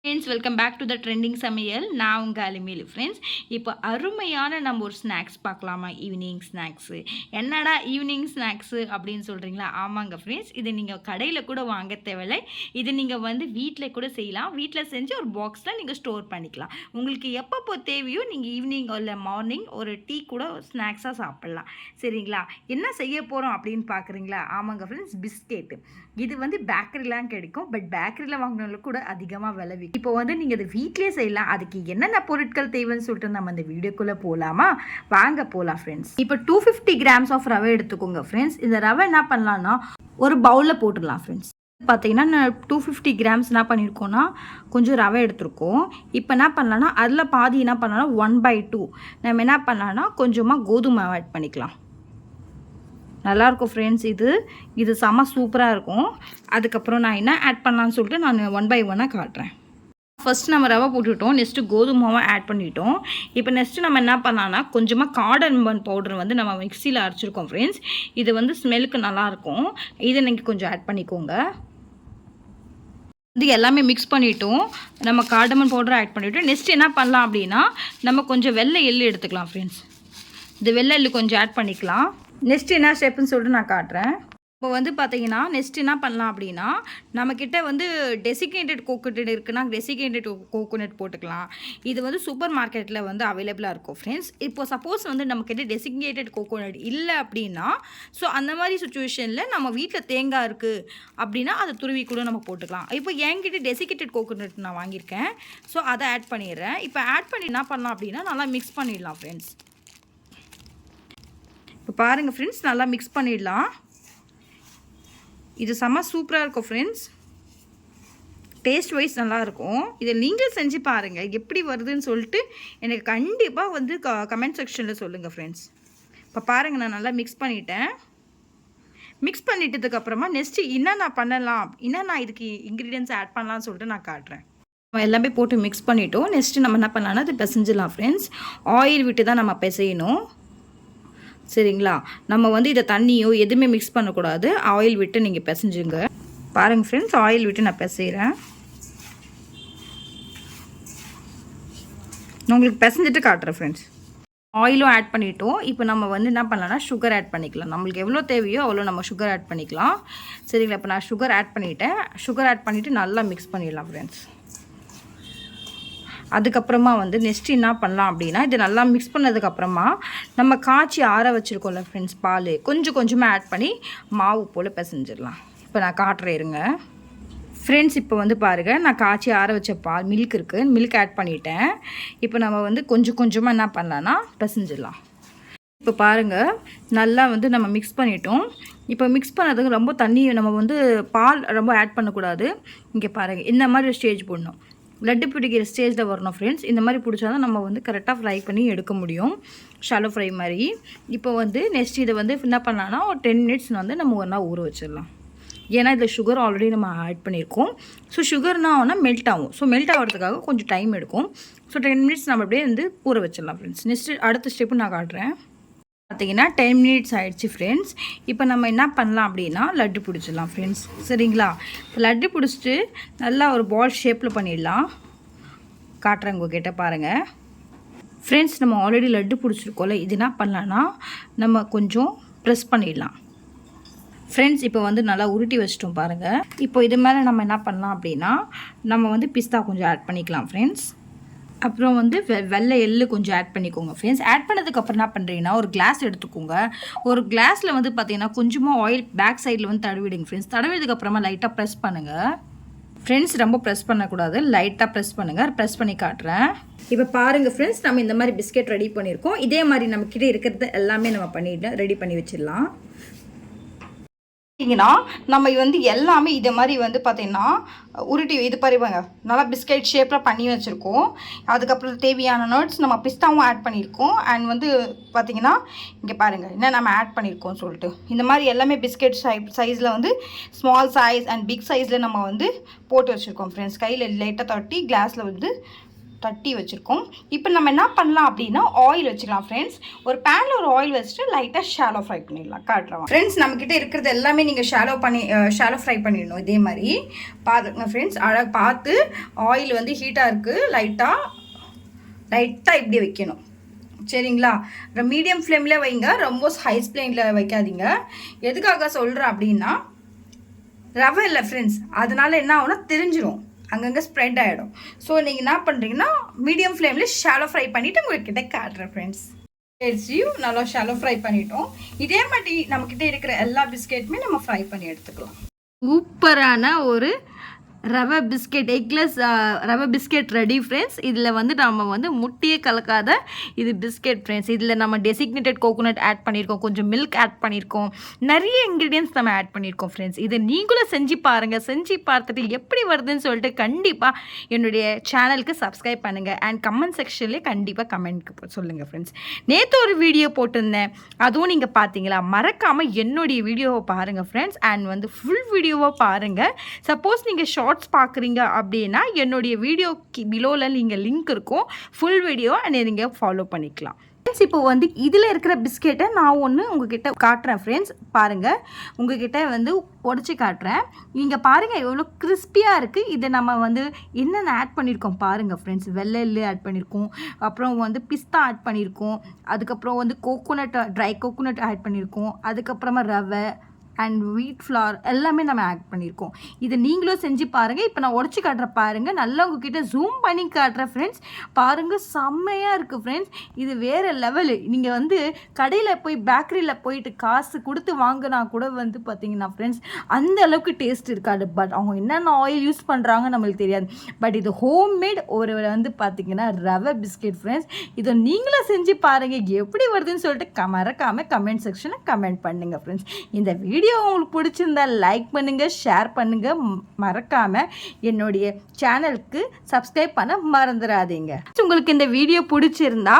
Friends welcome back to the trending சமையல். நான் உங்கள் அலிமேலு ஃப்ரெண்ட்ஸ். இப்போ அருமையான நம்ம ஒரு ஸ்நாக்ஸ் பார்க்கலாமா? Evening snacks. என்னடா ஈவினிங் ஸ்நாக்ஸு அப்படின்னு சொல்கிறீங்களா? ஆமாங்க ஃப்ரெண்ட்ஸ், இது நீங்கள் கடையில் கூட வாங்க தேவையில்லை. இது நீங்கள் வந்து வீட்டில் கூட செய்யலாம். வீட்டில் செஞ்சு ஒரு பாக்ஸில் நீங்கள் ஸ்டோர் பண்ணிக்கலாம். உங்களுக்கு எப்பப்போ தேவையோ நீங்கள் ஈவினிங் இல்லை மார்னிங் ஒரு டீ கூட ஸ்நாக்ஸாக சாப்பிட்லாம். சரிங்களா? என்ன செய்ய போகிறோம் அப்படின்னு பார்க்குறீங்களா? ஆமாங்க ஃப்ரெண்ட்ஸ், பிஸ்கெட்டு. இது வந்து பேக்கரிலாம் கிடைக்கும். பட் பேக்கரியில் வாங்கினாலும் கூட அதிகமாக விலை. இப்போ வந்து நீங்கள் அதை வீட்லேயே செய்யலாம். அதுக்கு என்னென்ன பொருட்கள் தேவைன்னு சொல்லிட்டு நம்ம இந்த வீடியோக்குள்ளே போகலாமா? வாங்க போகலாம் ஃப்ரெண்ட்ஸ். இப்போ 250 கிராம்ஸ் ஆஃப் ரவை எடுத்துக்கோங்க ஃப்ரெண்ட்ஸ். இந்த ரவை என்ன பண்ணலான்னா ஒரு பவுலில் போட்டுடலாம் ஃப்ரெண்ட்ஸ். பார்த்தீங்கன்னா நான் 250 கிராம்ஸ் என்ன பண்ணியிருக்கோன்னா கொஞ்சம் ரவை எடுத்துருக்கோம். இப்போ என்ன பண்ணலான்னா அதில் பாதி என்ன பண்ணலான்னா 1/2 நம்ம என்ன பண்ணலான்னா கொஞ்சமாக கோதுமை ஆட் பண்ணிக்கலாம். நல்லாயிருக்கும் ஃப்ரெண்ட்ஸ். இது செம்ம சூப்பராக இருக்கும். அதுக்கப்புறம் நான் என்ன ஆட் பண்ணலான்னு சொல்லிட்டு நான் 1/1 காட்டுறேன். ஃபஸ்ட் நம்ம ரவை போட்டுவிட்டோம். நெக்ஸ்ட்டு கோதுமாவை ஆட் பண்ணிட்டோம். இப்போ நெக்ஸ்ட்டு நம்ம என்ன பண்ணலான்னா கொஞ்சமாக கார்டமம் பவுடர் வந்து நம்ம மிக்சியில் அரைச்சிருக்கோம் ஃப்ரெண்ட்ஸ். இது வந்து ஸ்மெல்லுக்கு நல்லாயிருக்கும். இதை நீங்கள் கொஞ்சம் ஆட் பண்ணிக்கோங்க. இது எல்லாமே மிக்ஸ் பண்ணிவிட்டோம். நம்ம கார்டமம் பவுடரை ஆட் பண்ணிவிட்டோம். நெக்ஸ்ட் என்ன பண்ணலாம் அப்படின்னா நம்ம கொஞ்சம் வெள்ளை எள்ளு எடுத்துக்கலாம் ஃப்ரெண்ட்ஸ். இந்த வெள்ளை எள்ளு கொஞ்சம் ஆட் பண்ணிக்கலாம். நெக்ஸ்ட் என்ன ஸ்டெப்புன்னு சொல்லிட்டு நான் காட்டுறேன். இப்போ வந்து பார்த்தீங்கன்னா நெக்ஸ்ட் என்ன பண்ணலாம் அப்படின்னா நம்மக்கிட்ட வந்து டெசிகேட்டட் கோகோனட் இருக்குன்னா டெசிகேட்டட் கோகோனட் போட்டுக்கலாம். இது வந்து சூப்பர் மார்க்கெட்டில் வந்து அவைலபிளாக இருக்கும் ஃப்ரெண்ட்ஸ். இப்போ சப்போஸ் வந்து நம்மக்கிட்ட டெசிகேட்டட் கோகோனட் இல்லை அப்படின்னா ஸோ அந்த மாதிரி சுச்சுவேஷனில் நம்ம வீட்டில் தேங்காய் இருக்குது அப்படின்னா அதை துருவி கூட நம்ம போட்டுக்கலாம். இப்போ என்கிட்ட டெசிகேட்டட் கோகோனட் நான் வாங்கியிருக்கேன். ஸோ அதை ஆட் பண்ணிடுறேன். இப்போ ஆட் பண்ணி என்ன பண்ணலாம் அப்படின்னா நல்லா மிக்ஸ் பண்ணிடலாம் ஃப்ரெண்ட்ஸ். இப்போ பாருங்கள் ஃப்ரெண்ட்ஸ், நல்லா மிக்ஸ் பண்ணிடலாம். இது செம்ம சூப்பராக இருக்கும் ஃப்ரெண்ட்ஸ். டேஸ்ட் வைஸ் நல்லாயிருக்கும். இதை நீங்கள் செஞ்சு பாருங்கள் எப்படி வருதுன்னு சொல்லிட்டு எனக்கு கண்டிப்பாக வந்து கமெண்ட் செக்ஷனில் சொல்லுங்கள் ஃப்ரெண்ட்ஸ். இப்போ பாருங்கள், நான் நல்லா மிக்ஸ் பண்ணிட்டேன். மிக்ஸ் பண்ணிட்டதுக்கப்புறமா நெக்ஸ்ட்டு என்னென்ன பண்ணலாம், என்னென்ன இதுக்கு இன்க்ரீடியன்ஸ் ஆட் பண்ணலாம்னு சொல்லிட்டு நான் காட்டுறேன். நம்ம எல்லாமே போட்டு மிக்ஸ் பண்ணிட்டோம். நெக்ஸ்ட்டு நம்ம என்ன பண்ணலாம்னா அது பிசைஞ்சிடலாம் ஃப்ரெண்ட்ஸ். ஆயில் விட்டு தான் நம்ம பிசையணும். சரிங்களா? நம்ம வந்து இதை தண்ணியோ எதுவுமே மிக்ஸ் பண்ணக்கூடாது. ஆயில் விட்டு நீங்கள் பிசைஞ்சுங்க. பாருங்கள் ஃப்ரெண்ட்ஸ், ஆயில் விட்டு நான் பிசைகிறேன். நான் உங்களுக்கு பிசைஞ்சிட்டு காட்டுறேன் ஃப்ரெண்ட்ஸ். ஆயிலும் ஆட் பண்ணிட்டோம். இப்போ நம்ம வந்து என்ன பண்ணலாம்னா சுகர் ஆட் பண்ணிக்கலாம். நம்மளுக்கு எவ்வளோ தேவையோ அவ்வளோ நம்ம சுகர் ஆட் பண்ணிக்கலாம். சரிங்களா? இப்போ நான் சுகர் ஆட் பண்ணிவிட்டேன். சுகர் ஆட் பண்ணிவிட்டு நல்லா மிக்ஸ் பண்ணிடலாம் ஃப்ரெண்ட்ஸ். அதுக்கப்புறமா வந்து நெக்ஸ்ட் என்ன பண்ணலாம் அப்படின்னா இது நல்லா மிக்ஸ் பண்ணதுக்கப்புறமா நம்ம காய்ச்சி ஆற வச்சுருக்கோம்ல ஃப்ரெண்ட்ஸ், பால் கொஞ்சம் கொஞ்சமாக ஆட் பண்ணி மாவு போல் பிசைஞ்சிடலாம். இப்போ நான் காட்டுறேன் இருங்க ஃப்ரெண்ட்ஸ். இப்போ வந்து பாருங்கள், நான் காய்ச்சி ஆற வச்ச பால் மில்க் இருக்குது, மில்க் ஆட் பண்ணிட்டேன். இப்போ நம்ம வந்து கொஞ்சம் கொஞ்சமாக என்ன பண்ணலான்னா பிசைஞ்சிடலாம். இப்போ பாருங்கள், நல்லா வந்து நம்ம மிக்ஸ் பண்ணிட்டோம். இப்போ மிக்ஸ் பண்ணதுக்கு ரொம்ப தண்ணி நம்ம வந்து பால் ரொம்ப ஆட் பண்ணக்கூடாது. இங்கே பாருங்கள், இந்த மாதிரி ஸ்டேஜ் போடணும். லட்டு பிடிக்கிற ஸ்டேஜில் வரணும் ஃப்ரெண்ட்ஸ். இந்த மாதிரி பிடிச்சா தான் நம்ம வந்து கரெக்டாக ஃப்ரை பண்ணி எடுக்க முடியும், ஷாலோ ஃப்ரை மாதிரி. இப்போ வந்து நெக்ஸ்ட் இதை வந்து என்ன பண்ணலான்னா ஒரு 10 மினிட்ஸ் வந்து நம்ம ஒரு நாள் ஊற வச்சிடலாம். ஏன்னா இதில் சுகர் ஆல்ரெடி நம்ம ஆட் பண்ணியிருக்கோம். ஸோ சுகர்னா ஆனால் மெல்ட் ஆகும். ஸோ மெல்ட் ஆகிறதுக்காக கொஞ்சம் டைம் எடுக்கும். ஸோ 10 மினிட்ஸ் நம்ம அப்படியே வந்து ஊற வச்சிடலாம் ஃப்ரெண்ட்ஸ். நெக்ஸ்ட்டு அடுத்த ஸ்டெப்பு நான் காட்டுறேன். பார்த்தீங்கன்னா 10 மினிட்ஸ் ஆகிடுச்சு ஃப்ரெண்ட்ஸ். இப்போ நம்ம என்ன பண்ணலாம் அப்படின்னா லட்டு பிடிச்சிடலாம் ஃப்ரெண்ட்ஸ். சரிங்களா? இப்போ லட்டு பிடிச்சிட்டு நல்லா ஒரு பால் ஷேப்பில் பண்ணிடலாம். காட்டுறேன் உங்ககிட்ட பாருங்கள் ஃப்ரெண்ட்ஸ். நம்ம ஆல்ரெடி லட்டு பிடிச்சிருக்கோம்ல, இது என்ன பண்ணலான்னா நம்ம கொஞ்சம் ப்ரெஸ் பண்ணிடலாம் ஃப்ரெண்ட்ஸ். இப்போ வந்து நல்லா உருட்டி வச்சிட்டோம் பாருங்கள். இப்போ இது மேலே நம்ம என்ன பண்ணலாம் அப்படின்னா நம்ம வந்து பிஸ்தா கொஞ்சம் ஆட் பண்ணிக்கலாம் ஃப்ரெண்ட்ஸ். அப்புறம் வந்து வெள்ளை எள்ளு கொஞ்சம் ஆட் பண்ணிக்கோங்க ஃப்ரெண்ட்ஸ். ஆட் பண்ணதுக்கப்புறம் என்ன பண்ணுறீங்கன்னா ஒரு கிளாஸ் எடுத்துக்கோங்க. ஒரு கிளாஸில் வந்து பார்த்தீங்கன்னா கொஞ்சமாக ஆயில் பேக் சைடில் வந்து தடவிடுங்க ஃப்ரெண்ட்ஸ். தடவிடுறதுக்கப்புறமா லைட்டாக ப்ரெஸ் பண்ணுங்கள் ஃப்ரெண்ட்ஸ். ரொம்ப ப்ரெஸ் பண்ணக்கூடாது, லைட்டாக ப்ரெஸ் பண்ணுங்கள். ப்ரெஸ் பண்ணி காட்டுறேன். இப்போ பாருங்கள் ஃப்ரெண்ட்ஸ், நம்ம இந்த மாதிரி பிஸ்கெட் ரெடி பண்ணியிருக்கோம். இதே மாதிரி நம்மக்கிட்ட இருக்கிறது எல்லாமே நம்ம பண்ணிட்டு ரெடி பண்ணி வச்சிடலாம். பார்த்தீங்கன்னா நம்ம வந்து எல்லாமே இதை மாதிரி வந்து பார்த்திங்கன்னா உருட்டி இது பாருங்க, நல்லா பிஸ்கெட் ஷேப்பில் பண்ணி வச்சுருக்கோம். அதுக்கப்புறம் தேவையான நட்ஸ் நம்ம பிஸ்தாவும் ஆட் பண்ணியிருக்கோம். அண்ட் வந்து பார்த்திங்கன்னா இங்கே பாருங்கள் என்ன நம்ம ஆட் பண்ணியிருக்கோம் சொல்லிட்டு. இந்த மாதிரி எல்லாமே பிஸ்கெட் சைஸில் வந்து ஸ்மால் சைஸ் அண்ட் பிக் சைஸில் நம்ம வந்து போட்டு வச்சுருக்கோம் ஃப்ரெண்ட்ஸ். கையில் லைட்டாக தட்டி கிளாஸில் வந்து தட்டி வச்சுருக்கோம். இப்போ நம்ம என்ன பண்ணலாம் அப்படின்னா ஆயில் வச்சுக்கலாம் ஃப்ரெண்ட்ஸ். ஒரு பேனில் ஒரு ஆயில் வச்சுட்டு லைட்டாக ஷாலோ ஃப்ரை பண்ணிடலாம். காட்டுறோம் ஃப்ரெண்ட்ஸ். நம்மக்கிட்ட இருக்கிறது எல்லாமே நீங்கள் ஷாலோ ஃப்ரை பண்ணிடணும். இதே மாதிரி பார்த்துங்க ஃப்ரெண்ட்ஸ். அழகாக பார்த்து ஆயில் வந்து ஹீட்டாக இருக்குது. லைட்டாக இப்படி வைக்கணும். சரிங்களா? மீடியம் ஃப்ளேமில் வைங்க, ரொம்ப ஹை ஃப்ளேமில் வைக்காதீங்க. எதுக்காக சொல்கிறேன் அப்படின்னா ரவை இல்லை ஃப்ரெண்ட்ஸ், அதனால் என்ன ஆகும்னா தெரிஞ்சிடும், அங்கங்கே ஸ்ப்ரெட் ஆகிடும். ஸோ நீங்கள் என்ன பண்ணுறீங்கன்னா மீடியம் ஃப்ளேமில் ஷாலோ ஃப்ரை பண்ணிவிட்டு உங்கள்கிட்ட காட்டுறேன் ஃப்ரெண்ட்ஸ். பிஸ்கெட்ஸையும் நல்லா ஷாலோ ஃப்ரை பண்ணிட்டோம். இதே மாதிரி நம்மக்கிட்ட இருக்கிற எல்லா பிஸ்கெட்டுமே நம்ம ஃப்ரை பண்ணி எடுத்துக்கலாம். சூப்பரான ஒரு ரவை பிஸ்கெட், எக்லெஸ் ரவை பிஸ்கெட் ரெடி ஃப்ரெண்ட்ஸ். இதில் வந்து நம்ம வந்து முட்டையே கலக்காத இது பிஸ்கெட் ஃப்ரெண்ட்ஸ். இதில் நம்ம டெசிக்னேட்டட் கோகோனட் ஆட் பண்ணியிருக்கோம், கொஞ்சம் மில்க் ஆட் பண்ணியிருக்கோம், நிறைய இன்க்ரீடியன்ஸ் நம்ம ஆட் பண்ணியிருக்கோம் ஃப்ரெண்ட்ஸ். இதை நீங்களும் செஞ்சு பாருங்கள். செஞ்சு பார்த்துட்டு எப்படி வருதுன்னு சொல்லிட்டு கண்டிப்பாக என்னுடைய சேனலுக்கு சப்ஸ்கிரைப் பண்ணுங்கள். அண்ட் கமெண்ட் செக்ஷன்லேயே கண்டிப்பாக கமெண்ட் சொல்லுங்கள் ஃப்ரெண்ட்ஸ். நேற்று ஒரு வீடியோ போட்டிருந்தேன், அதுவும் நீங்கள் பார்த்தீங்களா? மறக்காமல் என்னுடைய வீடியோவை பாருங்கள் ஃப்ரெண்ட்ஸ். அண்ட் வந்து ஃபுல் வீடியோவை பாருங்கள். சப்போஸ் நீங்கள் ஷார்ட்ஸ் பார்க்குறீங்க அப்படின்னா என்னுடைய வீடியோக்கு பிலோவில் நீங்கள் லிங்க் இருக்கும், ஃபுல் வீடியோ நீங்கள் ஃபாலோ பண்ணிக்கலாம். ஃப்ரெண்ட்ஸ் இப்போ வந்து இதில் இருக்கிற பிஸ்கெட்டை நான் ஒன்று உங்ககிட்ட காட்டுறேன் ஃப்ரெண்ட்ஸ். பாருங்கள், உங்ககிட்ட வந்து உடச்சி காட்டுறேன். நீங்கள் பாருங்கள் எவ்வளோ கிறிஸ்பியாக இருக்குது. இதை நம்ம வந்து என்னென்ன ஆட் பண்ணியிருக்கோம் பாருங்கள் ஃப்ரெண்ட்ஸ். வெள்ளை எள்ளு ஆட் பண்ணியிருக்கோம், அப்புறம் வந்து பிஸ்தா ஆட் பண்ணியிருக்கோம், அதுக்கப்புறம் வந்து ட்ரை கோகோனட் ஆட் பண்ணியிருக்கோம், அதுக்கப்புறமா ரவை அண்ட் வீட் ஃப்ளார் எல்லாமே நம்ம ஆட் பண்ணியிருக்கோம். இதை நீங்களும் செஞ்சு பாருங்கள். இப்போ நான் உடச்சி காட்டுறேன் பாருங்கள், நல்லா உங்ககிட்ட ஜூம் பண்ணி காட்டுறேன் ஃப்ரெண்ட்ஸ். பாருங்கள், செம்மையாக இருக்குது ஃப்ரெண்ட்ஸ். இது வேறு லெவலு. நீங்கள் வந்து கடையில் போய் பேக்கரியில் போயிட்டு காசு கொடுத்து வாங்கினா கூட வந்து பார்த்தீங்கன்னா ஃப்ரெண்ட்ஸ் அந்த அளவுக்கு டேஸ்ட் இருக்காது. பட் அவங்க என்னென்ன ஆயில் யூஸ் பண்ணுறாங்க நம்மளுக்கு தெரியாது. பட் இது ஹோம்மேட் ஒரு வந்து பார்த்தீங்கன்னா ரவை பிஸ்கெட் ஃப்ரெண்ட்ஸ். இதை நீங்களும் செஞ்சு பாருங்கள், எப்படி வருதுன்னு சொல்லிட்டு மறக்காமல் கமெண்ட் செக்ஷனில் கமெண்ட் பண்ணுங்கள் ஃப்ரெண்ட்ஸ். இந்த வீடியோ உங்களுக்கு பிடிச்சிருந்தா லைக் பண்ணுங்கள், ஷேர் பண்ணுங்கள், மறக்காமல் என்னுடைய சேனலுக்கு சப்ஸ்கிரைப் பண்ண மறந்துடாதீங்க. உங்களுக்கு இந்த வீடியோ பிடிச்சிருந்தா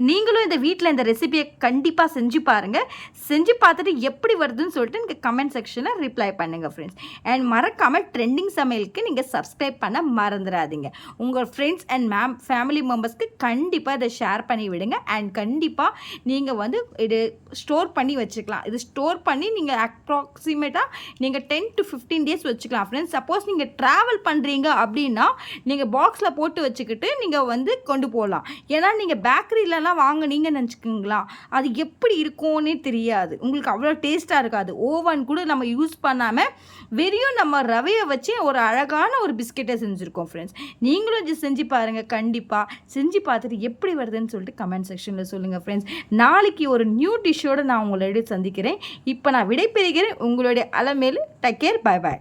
நீங்களும் இந்த வீட்டில் இந்த ரெசிபியை கண்டிப்பாக செஞ்சு பாருங்கள். செஞ்சு பார்த்துட்டு எப்படி வருதுன்னு சொல்லிட்டு நீங்கள் கமெண்ட் செக்ஷனில் ரிப்ளை பண்ணுங்கள் ஃப்ரெண்ட்ஸ். அண்ட் மறக்காமல் ட்ரெண்டிங் சமையலுக்கு நீங்கள் சப்ஸ்கிரைப் பண்ண மறந்துடாதீங்க. உங்கள் ஃப்ரெண்ட்ஸ் அண்ட் ஃபேமிலி மெம்பர்ஸ்க்கு கண்டிப்பாக இதை ஷேர் பண்ணி விடுங்க. அண்ட் கண்டிப்பாக நீங்கள் வந்து இது ஸ்டோர் பண்ணி வச்சுக்கலாம். இது ஸ்டோர் பண்ணி நீங்கள் அப்ராக்சிமேட்டாக நீங்கள் 10 to 15 days வச்சுக்கலாம் ஃப்ரெண்ட்ஸ். சப்போஸ் நீங்கள் ட்ராவல் பண்ணுறீங்க அப்படின்னா நீங்கள் பாக்ஸில் போட்டு வச்சுக்கிட்டு நீங்கள் வந்து கொண்டு போகலாம். ஏன்னா நீங்கள் பேக்கரியிலலாம் வாங்கினீங்கன்னு நினச்சிக்கோங்களா, அது எப்படி இருக்கும்னே தெரியாது, உங்களுக்கு அவ்வளோ டேஸ்ட்டாக இருக்காது. ஓவன் கூட நம்ம யூஸ் பண்ணாமல் வெறும் நம்ம ரவையை வச்சு ஒரு அழகான ஒரு பிஸ்கெட்டை செஞ்சுருக்கோம் ஃப்ரெண்ட்ஸ். நீங்களும் இது செஞ்சு பாருங்கள். கண்டிப்பாக செஞ்சு பார்த்துட்டு எப்படி வருதுன்னு சொல்லிட்டு கமெண்ட் செக்ஷனில் சொல்லுங்கள் ஃப்ரெண்ட்ஸ். நாளைக்கு ஒரு நியூ டிஷ்ஷோடு நான் உங்களோட சந்திக்கிறேன். இப்போ நான் விடைபெறுகிறேன். உங்களுடைய Alamelu. Take care. Bye bye.